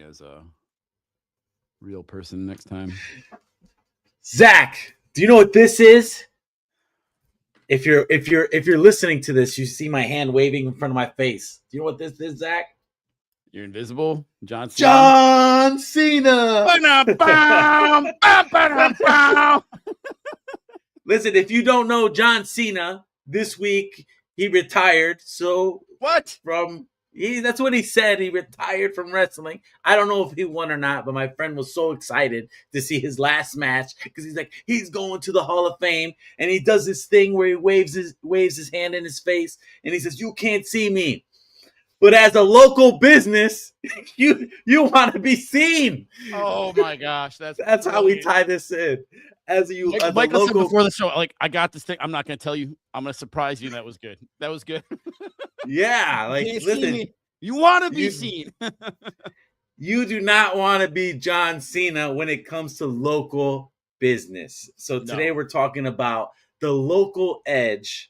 me as a real person next time. Zach, do you know what this is? If you're listening to this, you see my hand waving in front of my face. Do you know what this is, Zach? You're invisible, John Cena. John Cena. Listen, if you don't know John Cena, this week he retired. So what? That's what he said. He retired from wrestling. I don't know if he won or not, but my friend was so excited to see his last match because he's like, he's going to the Hall of Fame, and he does this thing where he waves his hand in his face, and he says, "You can't see me." But as a local business, you want to be seen. Oh my gosh, that's how we tie this in. Michael said before the show, like, I got this thing. I'm not going to tell you. I'm going to surprise you. That was good. That was good. Yeah, like, listen, you want to be seen. You do not want to be John Cena when it comes to local business. So today we're talking about the local edge.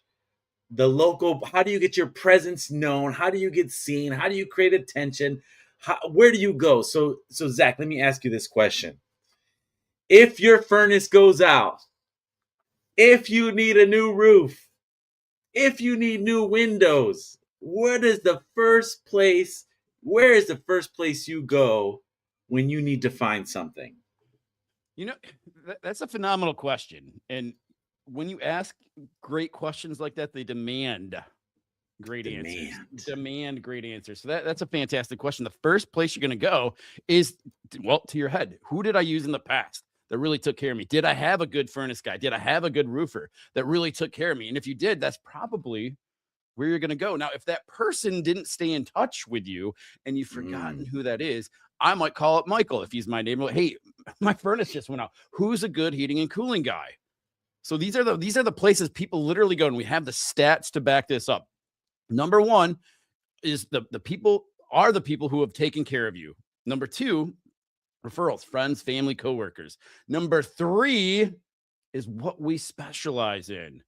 How do you get your presence known? How do you get seen? How do you create attention? Where do you go? So Zach, let me ask you this question. If your furnace goes out, if you need a new roof, if you need new windows, where is the first place you go when you need to find something? You know, that's a phenomenal question. And when you ask great questions like that, they demand great answers. Demand great answers. So that's a fantastic question. The first place you're going to go is, to your head. Who did I use in the past that really took care of me? Did I have a good furnace guy? Did I have a good roofer that really took care of me? And if you did, that's probably where you're going to go. Now, if that person didn't stay in touch with you and you've forgotten who that is, I might call up Michael if he's my neighbor. Hey, my furnace just went out. Who's a good heating and cooling guy? So these are the places people literally go, and we have the stats to back this up. Number one is the people who have taken care of you. Number two, referrals, friends, family, coworkers. Number three is what we specialize in.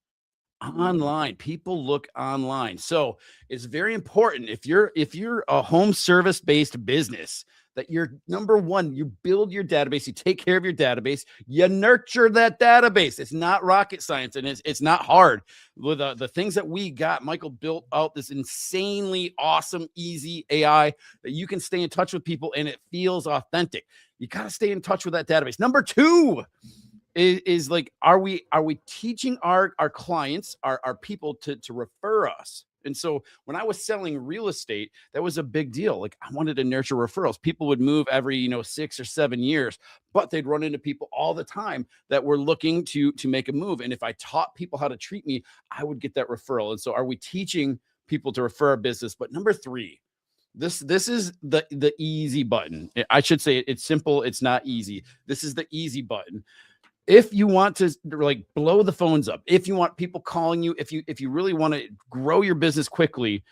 Online. People look online. So it's very important if you're a home service based business that you're number one, you build your database, you take care of your database, you nurture that database. It's not rocket science, and it's not hard. With the things that we got, Michael built out this insanely awesome, easy AI that you can stay in touch with people and it feels authentic. You got to stay in touch with that database. Number two is like, are we teaching our clients, our people to refer us? And so when I was selling real estate, that was a big deal. Like, I wanted to nurture referrals. People would move every 6 or 7 years, but they'd run into people all the time that were looking to make a move. And if I taught people how to treat me, I would get that referral. And so are we teaching people to refer a business? But number three, this is the easy button. I should say it's simple. It's not easy. This is the easy button. If you want to like blow the phones up, if you want people calling you, if you really want to grow your business quickly,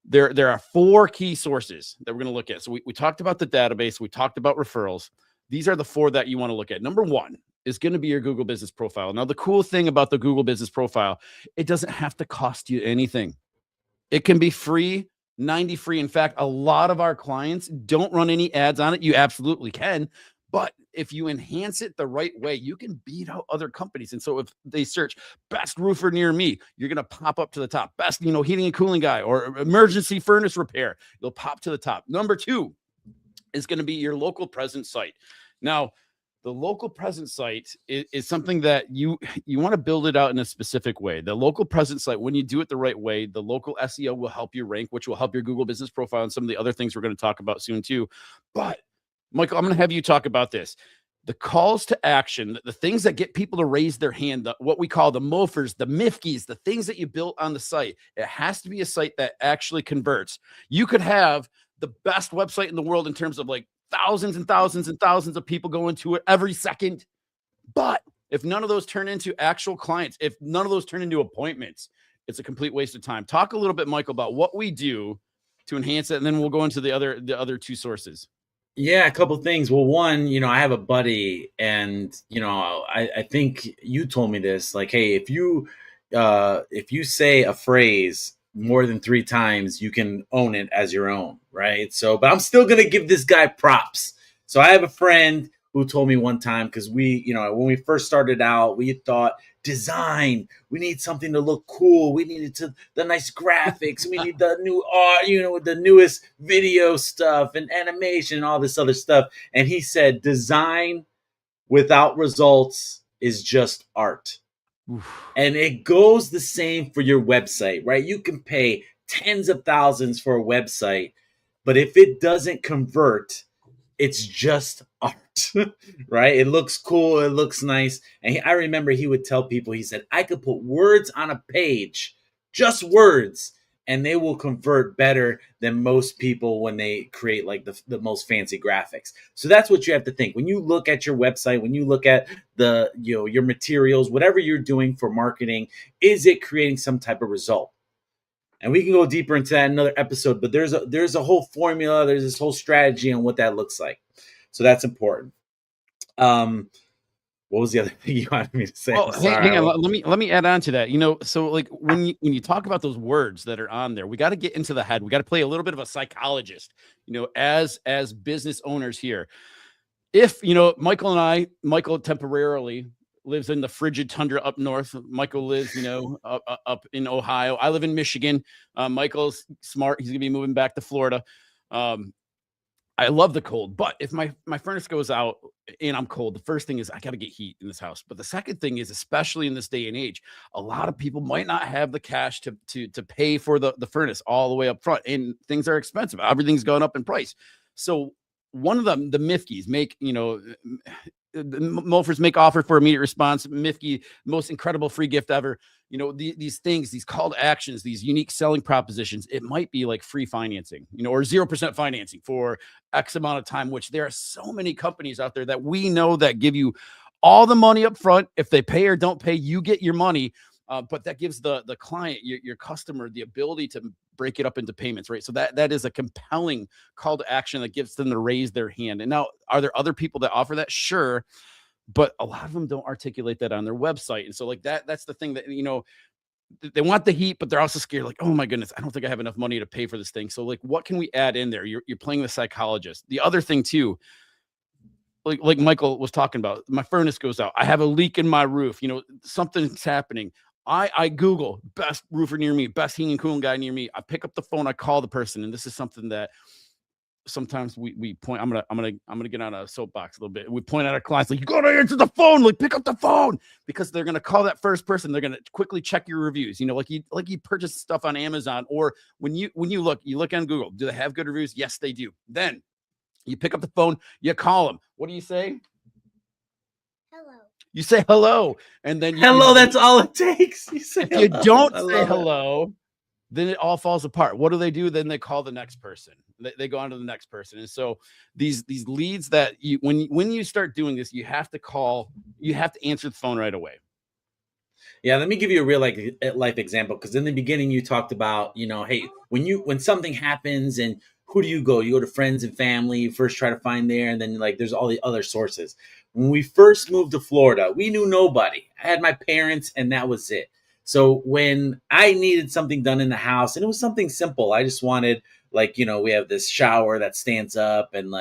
there are 4 key sources that we're going to look at. So we talked about the database. We talked about referrals. These are the 4 that you want to look at. Number 1 is going to be your Google Business Profile. Now, the cool thing about the Google Business Profile, it doesn't have to cost you anything. It can be free, 90 free. In fact, a lot of our clients don't run any ads on it. You absolutely can. But if you enhance it the right way, you can beat out other companies. And so if they search best roofer near me, you're going to pop up to the top. Best, heating and cooling guy or emergency furnace repair, you'll pop to the top. Number 2 is going to be your local presence site. Now, the local presence site is something that you want to build it out in a specific way. The local presence site, when you do it the right way, the local SEO will help you rank, which will help your Google Business Profile and some of the other things we're going to talk about soon too. But Michael, I'm going to have you talk about this. The calls to action, the things that get people to raise their hand, what we call the MOFers, the MIFKIs, the things that you built on the site. It has to be a site that actually converts. You could have the best website in the world in terms of like thousands and thousands and thousands of people going to it every second. But if none of those turn into actual clients, if none of those turn into appointments, it's a complete waste of time. Talk a little bit, Michael, about what we do to enhance it, and then we'll go into the other 2 sources. Yeah, a couple of things. Well, one, I have a buddy, and I think you told me this. Like, hey, if you say a phrase more than 3 times, you can own it as your own, right? So, but I'm still going to give this guy props. So I have a friend who told me one time, because we, when we first started out, we thought design, we need something to look cool. We needed the nice graphics. We need the new art, the newest video stuff and animation and all this other stuff. And he said, design without results is just art. Oof. And it goes the same for your website, right? You can pay tens of thousands for a website, but if it doesn't convert, it's just art, right? It looks cool. It looks nice. And I remember he would tell people, he said, I could put words on a page, just words, and they will convert better than most people when they create like the most fancy graphics. So that's what you have to think. When you look at your website, when you look at your materials, whatever you're doing for marketing, is it creating some type of result? And we can go deeper into that in another episode, but there's a whole formula, there's this whole strategy on what that looks like. So that's important. What was the other thing you wanted me to say? Well, hang on. Let me add on to that. So like when you talk about those words that are on there, we got to get into the head. We got to play a little bit of a psychologist, as business owners here. If, Michael temporarily lives in the frigid tundra up north. Michael lives, up in Ohio. I live in Michigan. Michael's smart. He's going to be moving back to Florida. I love the cold, but if my furnace goes out and I'm cold, the first thing is I got to get heat in this house. But the second thing is, especially in this day and age, a lot of people might not have the cash to pay for the furnace all the way up front, and things are expensive. Everything's gone up in price. So one of them, the Mifkeys make, Mulfers make offer for immediate response. Mifke, most incredible free gift ever. These things, these call to actions, these unique selling propositions. It might be like free financing, or 0% financing for X amount of time, which there are so many companies out there that we know that give you all the money up front. If they pay or don't pay, you get your money. But that gives the client, your customer, the ability to break it up into payments, right? So that is a compelling call to action that gives them to raise their hand. And now, are there other people that offer that? Sure. But a lot of them don't articulate that on their website. And so like that's the thing that, they want the heat, but they're also scared. Like, oh my goodness, I don't think I have enough money to pay for this thing. So like, what can we add in there? You're playing the psychologist. The other thing too, like Michael was talking about, my furnace goes out. I have a leak in my roof. Something's happening. I Google best roofer near me, best heating and cooling guy near me. I pick up the phone, I call the person, and this is something that sometimes we point. I'm gonna get on a soapbox a little bit. We point at our clients like, you gotta answer the phone, like pick up the phone, because they're gonna call that first person. They're gonna quickly check your reviews. Like you purchase stuff on Amazon, or when you look on Google, do they have good reviews? Yes, they do. Then you pick up the phone, you call them. What do you say? You say hello, and then hello. That's all it takes. You say if hello. You don't say hello, then it all falls apart. What do? Then they call the next person. They go on to the next person. And so these leads that when you start doing this, you have to answer the phone right away. Yeah, let me give you a real life example, because in the beginning you talked about, hey, when something happens, and who do you go? You go to friends and family. You first try to find there, and then there's all the other sources. When we first moved to Florida, we knew nobody. I had my parents, and that was it. So when I needed something done in the house, and it was something simple, I just wanted, we have this shower that stands up, and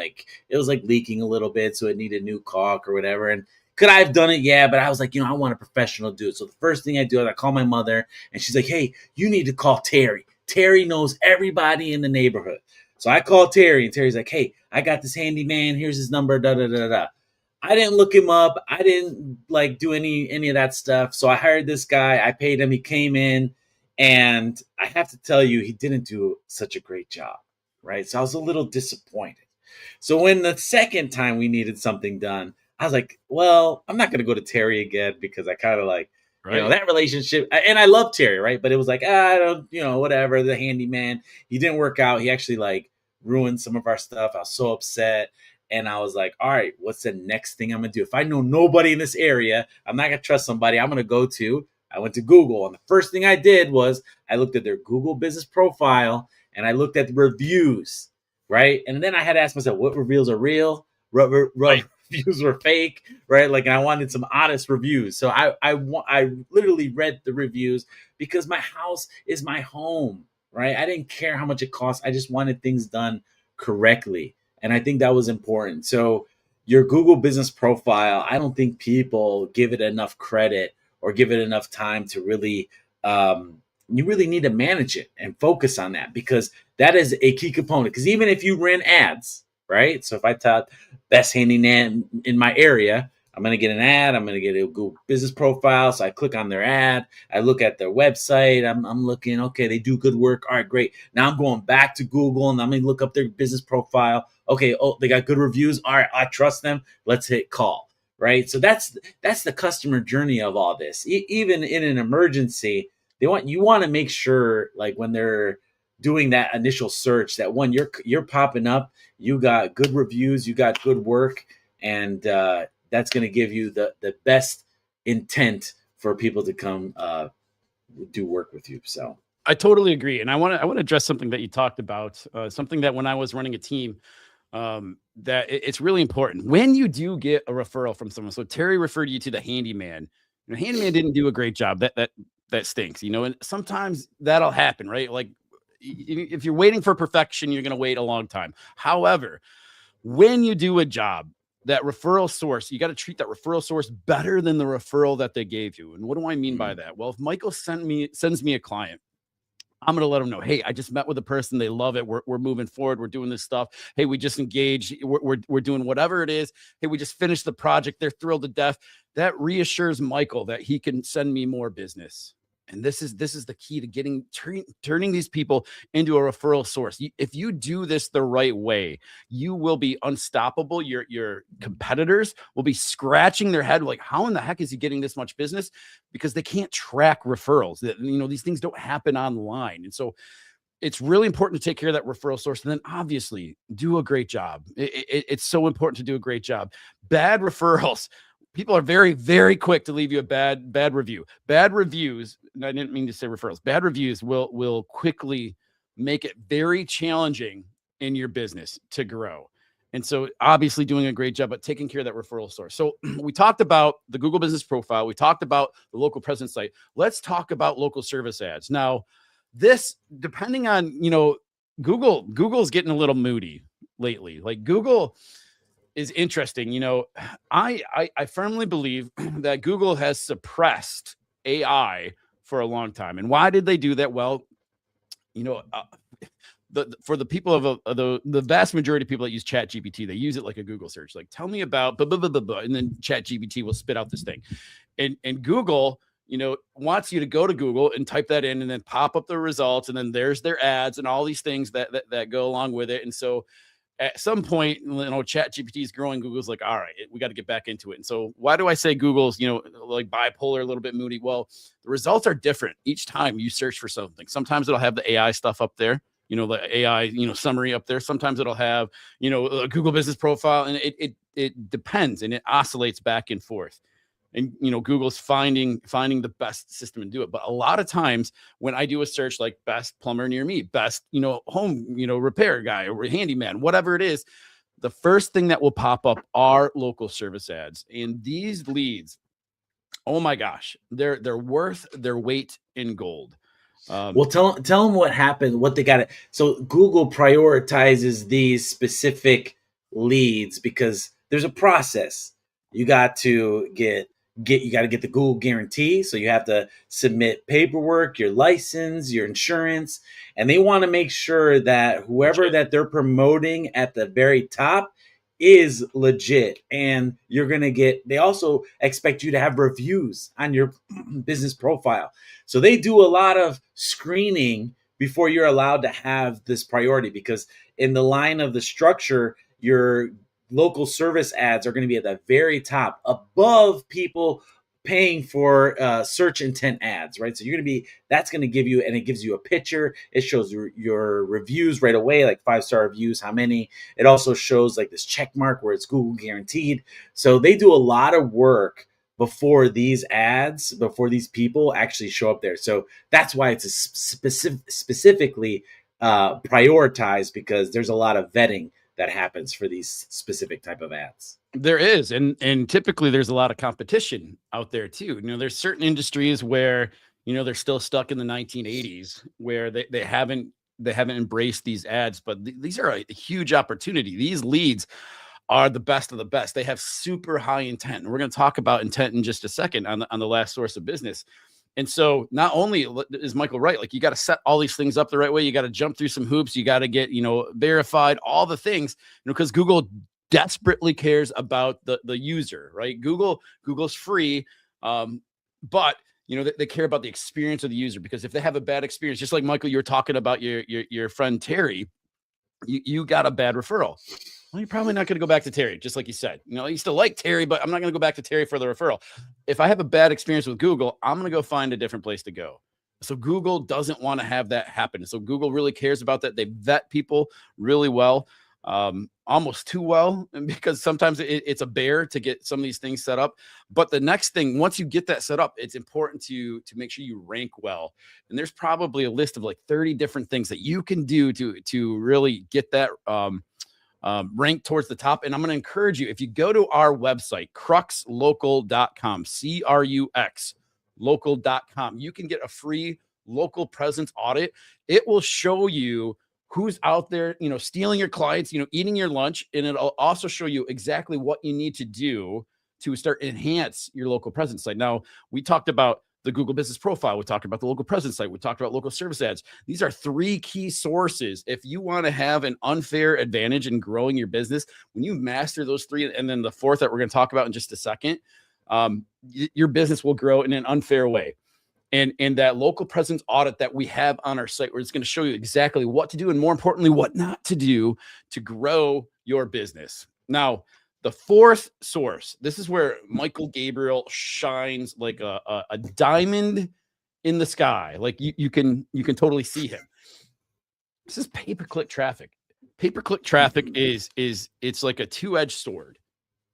it was leaking a little bit, so it needed new caulk or whatever. And could I have done it? Yeah, but I was I want a professional to do it. So the first thing I do is I call my mother, and she's like, hey, you need to call Terry. Terry knows everybody in the neighborhood. So I call Terry, and Terry's like, hey, I got this handyman. Here's his number, da-da-da-da. I didn't look him up. I didn't do any of that stuff. So I hired this guy. I paid him. He came in, and I have to tell you, he didn't do such a great job, right? So I was a little disappointed. So when the second time we needed something done, I was like, well, I'm not going to go to Terry again, because I kind of right. That relationship, and I love Terry, right? But it was I don't, whatever, the handyman, he didn't work out. He actually ruined some of our stuff. I was so upset. And I was like, all right, what's the next thing I'm going to do? If I know nobody in this area, I'm not going to trust somebody. I went to Google. And the first thing I did was I looked at their Google business profile, and I looked at the reviews, right? And then I had to ask myself, what reviews are real? What reviews were fake, right? Like I wanted some honest reviews. So I literally read the reviews because my house is my home, right? I didn't care how much it cost. I just wanted things done correctly. And I think that was important. So your Google business profile, I don't think people give it enough credit or give it enough time to really you really need to manage it and focus on that, because that is a key component. Because even if you ran ads, right? So if I taught best handyman in my area, I'm going to get an ad. I'm going to get a Google business profile. So I click on their ad. I look at their website. I'm looking, okay, they do good work. All right, great. Now I'm going back to Google and I'm going to look up their business profile. Okay, oh, they got good reviews. All right, I trust them. Let's hit call, right? So that's the customer journey of all this. Even in an emergency, you want to make sure, like when they're doing that initial search, that one, you're popping up, you got good reviews, you got good work, and that's going to give you the best intent for people to come do work with you. So I totally agree, and I want to address something that you talked about, something that when I was running a team, that it's really important when you do get a referral from someone. So Terry referred you to the handyman. Handyman didn't do a great job. That stinks, and sometimes that'll happen, right? Like if you're waiting for perfection, you're going to wait a long time. However, when you do a job, that referral source, you got to treat that referral source better than the referral that they gave you. And what do I mean by that? Well, if Michael sends me a client, I'm going to let them know, hey, I just met with a person. They love it. We're moving forward. We're doing this stuff. Hey, we just engaged. We're doing whatever it is. Hey, we just finished the project. They're thrilled to death. That reassures Michael that he can send me more business. And this is the key to turning these people into a referral source. If you do this the right way, you will be unstoppable. Your competitors will be scratching their head like, how in the heck is he getting this much business? Because they can't track referrals. These things don't happen online. And so it's really important to take care of that referral source, and then obviously do a great job. It's so important to do a great job. Bad referrals, people are very, very quick to leave you a bad review. Bad reviews, and I didn't mean to say referrals, bad reviews will quickly make it very challenging in your business to grow. And so obviously doing a great job at taking care of that referral source. So we talked about the Google business profile. We talked about the local presence site. Let's talk about local service ads. Now, this, depending on, Google's getting a little moody lately. Like Google is interesting. I firmly believe that Google has suppressed AI for a long time. And why did they do that? Well, for the people of the vast majority of people that use Chat GPT, they use it like a Google search. Like, tell me about blah, blah, blah, blah, blah, and then Chat GPT will spit out this thing. And Google, wants you to go to Google and type that in and then pop up the results. And then there's their ads and all these things that go along with it. And so at some point, Chat GPT is growing. Google's like, all right, we got to get back into it. And so why do I say Google's, like bipolar, a little bit moody? Well, the results are different each time you search for something. Sometimes it'll have the AI stuff up there, the AI, summary up there. Sometimes it'll have, a Google business profile, and it depends, and it oscillates back and forth. And, Google's finding the best system to do it. But a lot of times when I do a search like best plumber near me, best, home, repair guy or handyman, whatever it is, the first thing that will pop up are local service ads. And these leads, oh my gosh, they're worth their weight in gold. Well, tell them what happened, what they got. So Google prioritizes these specific leads because there's a process. You got to get the Google guarantee. So you have to submit paperwork, your license, your insurance, and they want to make sure that whoever that they're promoting at the very top is legit. And they also expect you to have reviews on your business profile. So they do a lot of screening before you're allowed to have this priority, because in the line of the structure, your local service ads are going to be at the very top, above people paying for search intent ads, right? So that's going to give you, and it gives you a picture. It shows your reviews right away, like 5-star reviews, how many. It also shows like this check mark where it's Google guaranteed. So they do a lot of work before these people actually show up there. So that's why it's specifically prioritized, because there's a lot of vetting that happens for these specific type of ads. There is, and typically there's a lot of competition out there too. There's certain industries where they're still stuck in the 1980s, where they haven't embraced these ads, but these are a huge opportunity. These leads are the best of the best. They have super high intent, and we're going to talk about intent in just a second on the last source of business. And so not only is Michael right, like you got to set all these things up the right way, you got to jump through some hoops, you got to get, verified, all the things, because Google desperately cares about the user, right? Google's free. But they care about the experience of the user, because if they have a bad experience, just like Michael, you were talking about your friend Terry, you got a bad referral. Well, you're probably not going to go back to Terry, just like you said. You still like Terry, but I'm not going to go back to Terry for the referral. If I have a bad experience with Google, I'm going to go find a different place to go. So Google doesn't want to have that happen. So Google really cares about that. They vet people really well, almost too well, because sometimes it's a bear to get some of these things set up. But the next thing, once you get that set up, it's important to make sure you rank well. And there's probably a list of like 30 different things that you can do to really get that ranked towards the top. And I'm going to encourage you, if you go to our website, cruxlocal.com, CRUX local.com, you can get a free local presence audit. It will show you who's out there, stealing your clients, eating your lunch. And it'll also show you exactly what you need to do to start enhance your local presence site. Now, we talked about the Google Business Profile. We talked about the local presence site. We talked about local service ads. These are 3 key sources. If you want to have an unfair advantage in growing your business, when you master those 3, and then the 4th that we're going to talk about in just a second, your business will grow in an unfair way. And that local presence audit that we have on our site, where it's going to show you exactly what to do, and more importantly, what not to do to grow your business. Now, the 4th source, this is where Michael Gabriel shines like a diamond in the sky. Like you can totally see him. This is pay-per-click traffic. Pay-per-click traffic is it's like a 2-edged sword.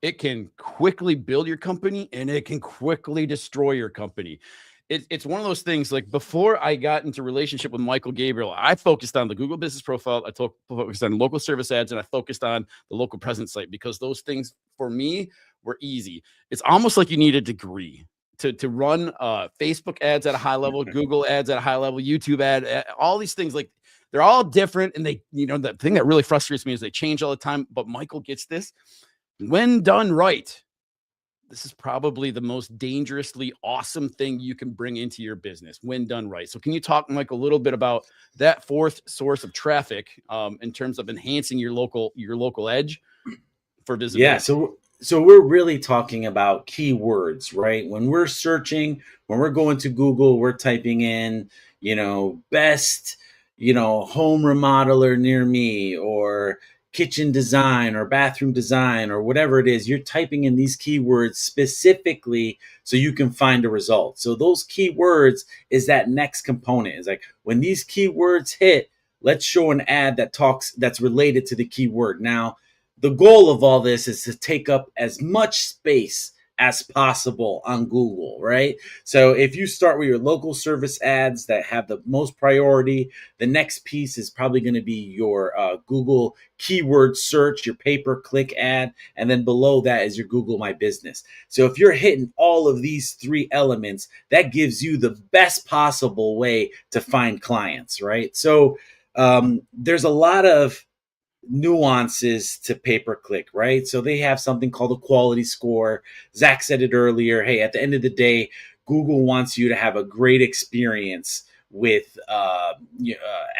It can quickly build your company, and it can quickly destroy your company. It's one of those things, like before I got into relationship with Michael Gabriel, I focused on the Google Business Profile. I focused on local service ads, and I focused on the local presence site, because those things for me were easy. It's almost like you need a degree to run Facebook ads at a high level, Google ads at a high level, YouTube ad, all these things. Like they're all different. And they, the thing that really frustrates me is they change all the time. But Michael gets this. When done right, this is probably the most dangerously awesome thing you can bring into your business when done right. So can you talk, Mike, a little bit about that 4th source of traffic in terms of enhancing your local edge for visibility? Yeah. So we're really talking about keywords, right? When we're searching, when we're going to Google, we're typing in, best, home remodeler near me, or kitchen design, or bathroom design, or whatever it is. You're typing in these keywords specifically so you can find a result. So those keywords is that next component. It's like, when these keywords hit, let's show an ad that's related to the keyword. Now, the goal of all this is to take up as much space as possible on Google, right? So if you start with your local service ads that have the most priority, the next piece is probably going to be your Google keyword search, your pay-per-click ad, and then below that is your Google My Business. So if you're hitting all of these 3 elements, that gives you the best possible way to find clients, right? So there's a lot of nuances to pay-per-click, right? So they have something called a quality score. Zach said it earlier. Hey, at the end of the day, Google wants you to have a great experience with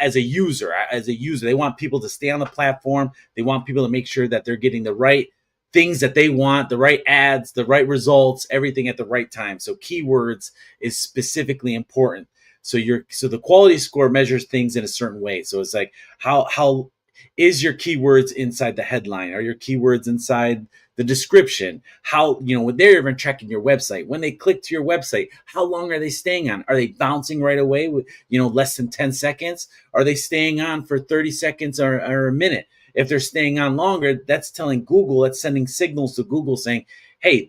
as a user. They want people to stay on the platform. They want people to make sure that they're getting the right things that they want, the right ads, the right results, everything at the right time. So keywords is specifically important. So the quality score measures things in a certain way. So it's like, how is your keywords inside the headline? Are your keywords inside the description? How, when they're even checking your website, when they click to your website, how long are they staying on? Are they bouncing right away with, less than 10 seconds? Are they staying on for 30 seconds or a minute? If they're staying on longer, that's telling Google, that's sending signals to Google saying, hey,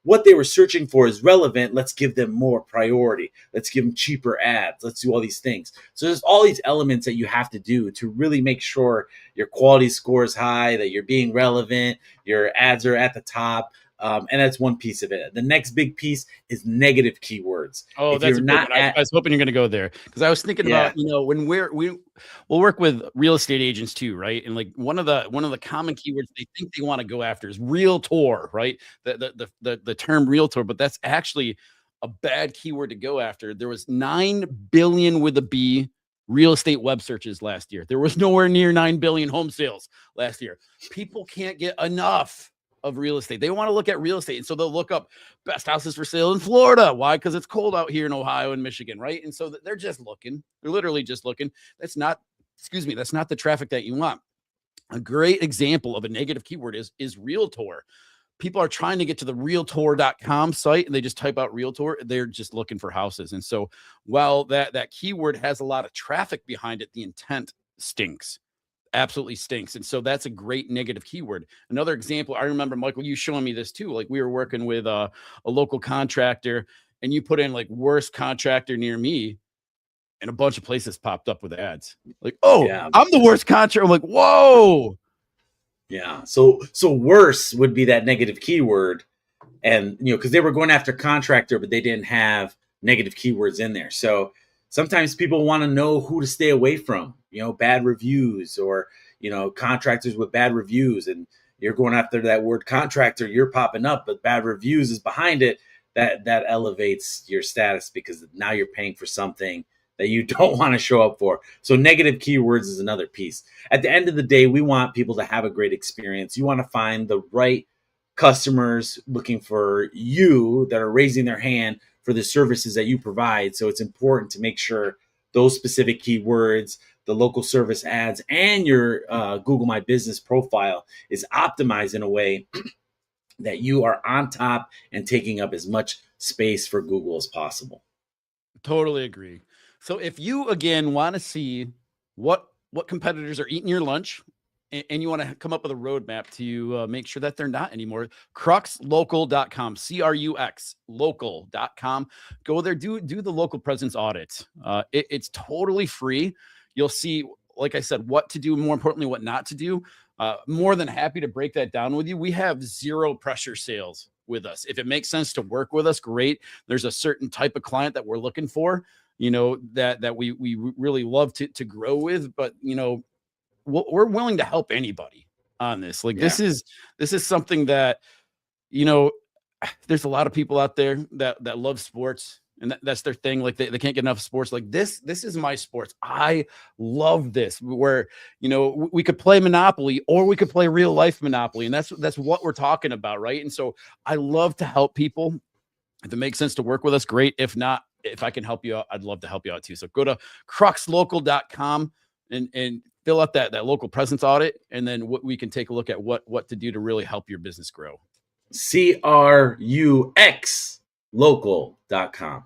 what they were searching for is relevant. Let's give them more priority. Let's give them cheaper ads. Let's do all these things. So there's all these elements that you have to do to really make sure your quality score is high, that you're being relevant, your ads are at the top. And that's one piece of it. The next big piece is negative keywords. Oh, If that's you're a good not one. I was hoping you're going to go there, because I was thinking about, when we'll work with real estate agents too, right? And like one of the common keywords they think they want to go after is realtor, right? The term realtor, but that's actually a bad keyword to go after. There was 9 billion with a B real estate web searches last year. There was nowhere near 9 billion home sales last year. People can't get enough of real estate. They want to look at real estate. And so they'll look up best houses for sale in Florida. Why? Because it's cold out here in Ohio and Michigan, right? And so they're just looking. They're literally just looking. That's not the traffic that you want. A great example of a negative keyword is realtor. People are trying to get to the realtor.com site and they just type out realtor. They're just looking for houses. And so while that keyword has a lot of traffic behind it, the intent stinks. Absolutely stinks. And so that's a great negative keyword. Another example, I remember, Michael, you showing me this too. Like we were working with a local contractor and you put in like worst contractor near me and a bunch of places popped up with ads. Like, oh, yeah, I'm the worst contractor. I'm like, whoa. Yeah. So worse would be that negative keyword. And, because they were going after contractor, but they didn't have negative keywords in there. So sometimes people want to know who to stay away from, bad reviews or, contractors with bad reviews. And you're going after that word contractor, you're popping up, but bad reviews is behind it. That elevates your status because now you're paying for something that you don't want to show up for. So negative keywords is another piece. At the end of the day, we want people to have a great experience. You want to find the right customers looking for you that are raising their hand for the services that you provide. So it's important to make sure those specific keywords, the local service ads, and your Google My Business profile is optimized in a way that you are on top and taking up as much space for Google as possible. Totally agree. So if you, again, want to see what competitors are eating your lunch, and you want to come up with a roadmap to make sure that they're not anymore, cruxlocal.com, CRUX local.com. Go there, do the local presence audit. It's totally free. You'll see, like I said, what to do, more importantly, what not to do. More than happy to break that down with you. We have zero pressure sales with us. If it makes sense to work with us, great. There's a certain type of client that we're looking for, that we really love to grow with, but we're willing to help anybody on this. Like this is something that, there's a lot of people out there that love sports and that's their thing. Like they can't get enough sports. Like this is my sports. I love this, where, we could play Monopoly or we could play real life Monopoly. And that's what we're talking about. Right. And so I love to help people. If it makes sense to work with us, great. If not, if I can help you out, I'd love to help you out too. So go to cruxlocal.com and fill out that local presence audit. And then we can take a look at what to do to really help your business grow. CRUX local.com.